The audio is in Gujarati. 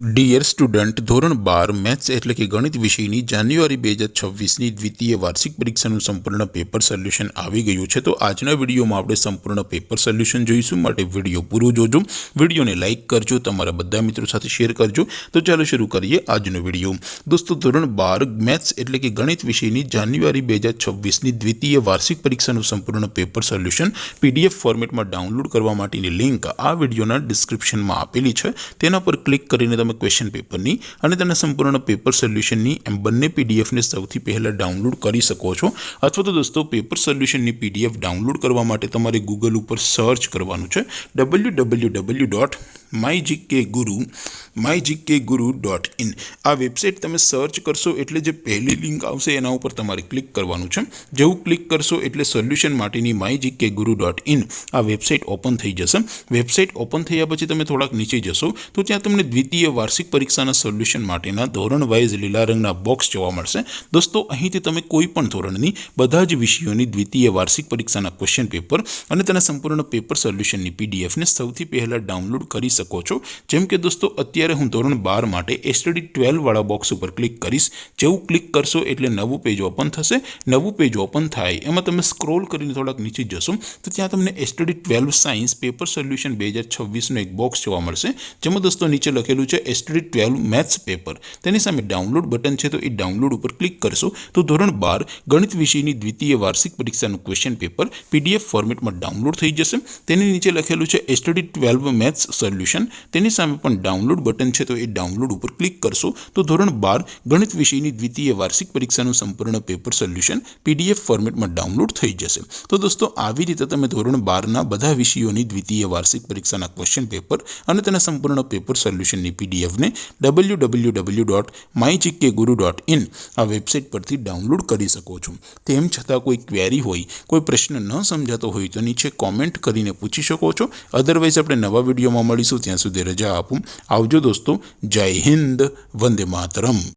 ડિયર સ્ટુડન્ટ, ધોરણ 12 મેથ્સ એટલે કે ગણિત વિષયની જાન્યુઆરી 2026ની દ્વિતીય વાર્ષિક પરીક્ષાનું સંપૂર્ણ પેપર સોલ્યુશન આવી ગયું છે। તો આજના વિડીયોમાં આપણે સંપૂર્ણ પેપર સોલ્યુશન જોઈશું, માટે વિડીયો પૂરો જોજો। વિડીયોને લાઇક કરજો, તમારા બધા મિત્રો સાથે શેર કરજો। તો ચાલો શરૂ કરીએ આજનો વિડીયો। દોસ્તો, ધોરણ 12 મેથ્સ એટલે કે ગણિત વિષયની જાન્યુઆરી 2026ની દ્વિતીય વાર્ષિક પરીક્ષાનું સંપૂર્ણ પેપર સોલ્યુશન PDF ફોર્મેટમાં ડાઉનલોડ કરવા માટેની લિંક આ વિડીયોના ડિસ્ક્રિપ્શનમાં આપેલી છે। તેના પર ક્લિક કરીને તમે ક્વેશ્ચન પેપરની અને તેના સંપૂર્ણ પેપર સોલ્યુશનની એમ બંને પીડીએફને સૌથી પહેલાં ડાઉનલોડ કરી શકો છો। અથવા તો દોસ્તો, પેપર સોલ્યુશનની PDF ડાઉનલોડ કરવા માટે તમારે ગૂગલ ઉપર સર્ચ કરવાનું છે www.mygkguru.in। આ વેબસાઇટ તમે સર્ચ કરશો એટલે જે પહેલી લિંક આવશે એના ઉપર તમારે ક્લિક કરવાનું છે। જેવું ક્લિક કરશો એટલે સોલ્યુશન માટેની mygkguru.in આ વેબસાઇટ ઓપન થઈ જશે। વેબસાઇટ ઓપન થયા પછી તમે થોડાક નીચે જશો તો ત્યાં તમને દ્વિતીય વાર્ષિક પરીક્ષાના સોલ્યુશન માટેના ધોરણ વાઇઝ લીલા રંગના બોક્સ જોવા મળશે। દોસ્તો, અહીંથી તમે કોઈ પણ ધોરણની બધા જ વિષયોની દ્વિતીય વાર્ષિક પરીક્ષાના ક્વેશ્ચન પેપર અને તેના સંપૂર્ણ પેપર સોલ્યુશનની પીડીએફને સૌથી પહેલાં ડાઉનલોડ કરી શકો છો। જેમ કે દોસ્તો, અત્યારે હું ધોરણ 12 માટે STD 12 વાળા બોક્સ ઉપર ક્લિક કરીશ। જેવું ક્લિક કરશો એટલે નવું પેજ ઓપન થશે। નવું પેજ ઓપન થાય એમાં તમે સ્ક્રોલ કરીને થોડાક નીચે જશો તો ત્યાં તમને STD 12 સાયન્સ પેપર સોલ્યુશન 2026નું એક બોક્સ જોવા મળશે, જેમાં દોસ્તો નીચે લખેલું છે STD 12 મેથ્સ પેપર। તેની સામે ડાઉનલોડ બટન છે, તો એ ડાઉનલોડ ઉપર ક્લિક કરશો તો ધોરણ 12 ગણિત વિષયની દ્વિતીય વાર્ષિક પરીક્ષાનું ક્વેશ્ચન પેપર PDF ફોર્મેટમાં ડાઉનલોડ થઈ જશે। તેની નીચે લખેલું છે STD 12 મેથ્સ સોલ્યુશન। તેની સામે પણ ડાઉનલોડ બટન છે, તો એ ડાઉનલોડ ઉપર ક્લિક કરશો તો ધોરણ 12 ગણિત વિષયની દ્વિતીય વાર્ષિક પરીક્ષાનું સંપૂર્ણ પેપર સોલ્યુશન PDF ફોર્મેટમાં ડાઉનલોડ થઈ જશે। તો દોસ્તો, આવી રીતે તમે ધોરણ 12ના બધા વિષયોની દ્વિતીય વાર્ષિક પરીક્ષાના ક્વેશ્ચન પેપર અને તેના સંપૂર્ણ પેપર સોલ્યુશનની પીડીએફને www.mygkguru.in આ વેબસાઇટ પરથી ડાઉનલોડ કરી શકો છો। તેમ છતાં કોઈ ક્વેરી હોય, કોઈ પ્રશ્ન ન સમજાતો હોય તો નીચે કોમેન્ટ કરીને પૂછી શકો છો। અધરવાઇઝ આપણે નવા વિડીયોમાં મળીશું, ત્યાં સુધી રજા આપું। આવજો દોસ્તો, જય હિન્દ, વંદે માતરમ।